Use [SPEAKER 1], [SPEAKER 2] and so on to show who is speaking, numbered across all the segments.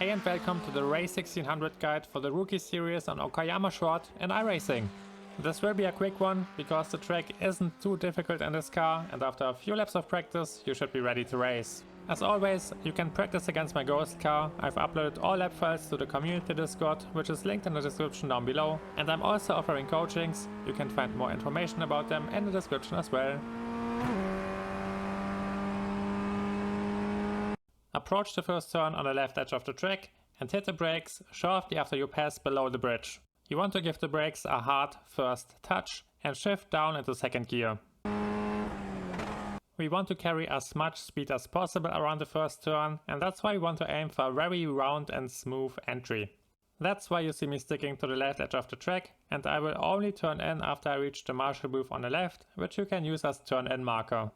[SPEAKER 1] Hey and welcome to the Race 1600 guide for the Rookie Series on Okayama Short and iRacing. This will be a quick one because the track isn't too difficult in this car and after a few laps of practice you should be ready to race. As always, you can practice against my ghost car. I've uploaded all lap files to the community Discord, which is linked in the description down below, and I'm also offering coachings. You can find more information about them in the description as well. Approach the first turn on the left edge of the track and hit the brakes shortly after you pass below the bridge. You want to give the brakes a hard first touch and shift down into second gear. We want to carry as much speed as possible around the first turn, and that's why we want to aim for a very round and smooth entry. That's why you see me sticking to the left edge of the track, and I will only turn in after I reach the marshal booth on the left, which you can use as turn-in marker.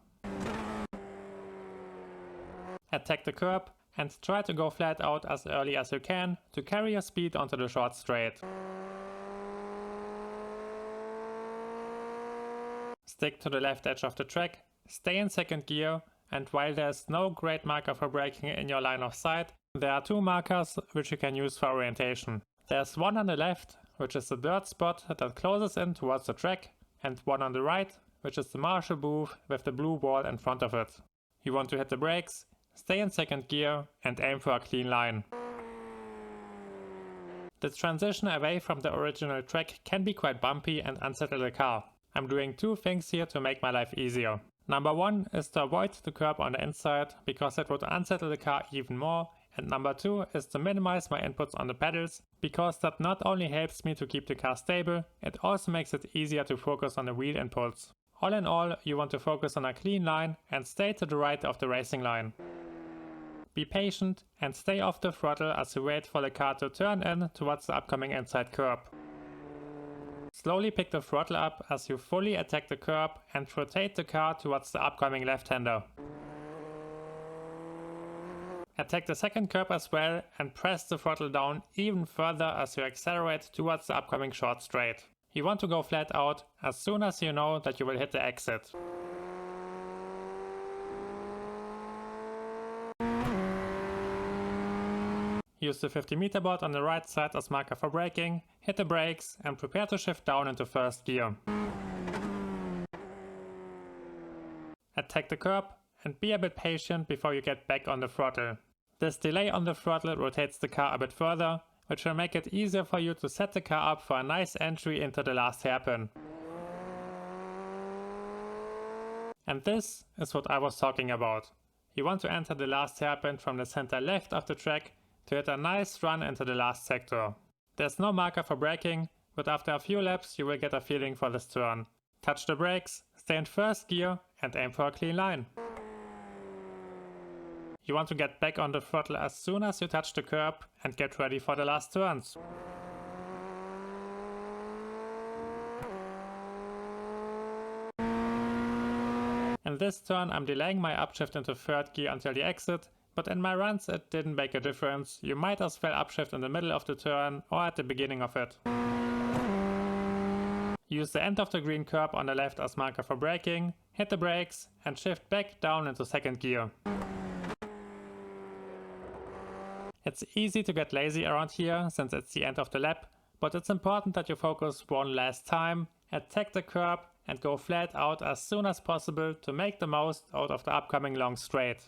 [SPEAKER 1] Attack the curb and try to go flat out as early as you can to carry your speed onto the short straight. Stick to the left edge of the track, stay in second gear, and while there's no great marker for braking in your line of sight, there are two markers which you can use for orientation. There's one on the left, which is the dirt spot that closes in towards the track, and one on the right, which is the marshal booth with the blue wall in front of it. You want to hit the brakes, stay in second gear and aim for a clean line. The transition away from the original track can be quite bumpy and unsettle the car. I'm doing two things here to make my life easier. Number one is to avoid the curb on the inside because that would unsettle the car even more, and number two is to minimize my inputs on the pedals because that not only helps me to keep the car stable, it also makes it easier to focus on the wheel inputs. All in all, you want to focus on a clean line and stay to the right of the racing line. Be patient and stay off the throttle as you wait for the car to turn in towards the upcoming inside curb. Slowly pick the throttle up as you fully attack the curb and rotate the car towards the upcoming left-hander. Attack the second curb as well and press the throttle down even further as you accelerate towards the upcoming short straight. You want to go flat out as soon as you know that you will hit the exit. Use the 50-meter board on the right side as marker for braking, hit the brakes and prepare to shift down into first gear. Attack the curb and be a bit patient before you get back on the throttle. This delay on the throttle rotates the car a bit further, which will make it easier for you to set the car up for a nice entry into the last hairpin. And this is what I was talking about. You want to enter the last hairpin from the center left of the track to hit a nice run into the last sector. There's no marker for braking, but after a few laps you will get a feeling for this turn. Touch the brakes, stay in first gear and aim for a clean line. You want to get back on the throttle as soon as you touch the curb and get ready for the last turns. In this turn I'm delaying my upshift into third gear until the exit, but in my runs it didn't make a difference. You might as well upshift in the middle of the turn or at the beginning of it. Use the end of the green curb on the left as marker for braking, hit the brakes and shift back down into second gear. It's easy to get lazy around here since it's the end of the lap, but it's important that you focus one last time, attack the curb and go flat out as soon as possible to make the most out of the upcoming long straight.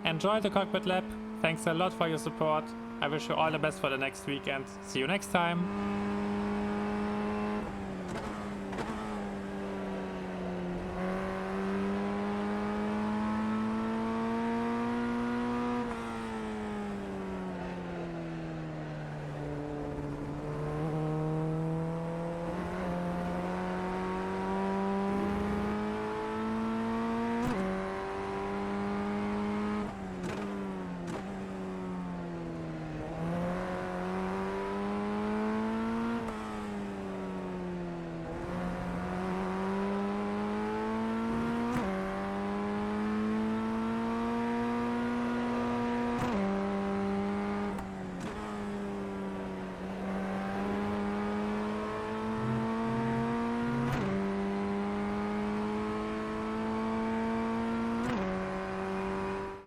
[SPEAKER 1] Enjoy the Cockpit Lap, thanks a lot for your support, I wish you all the best for the next weekend, see you next time!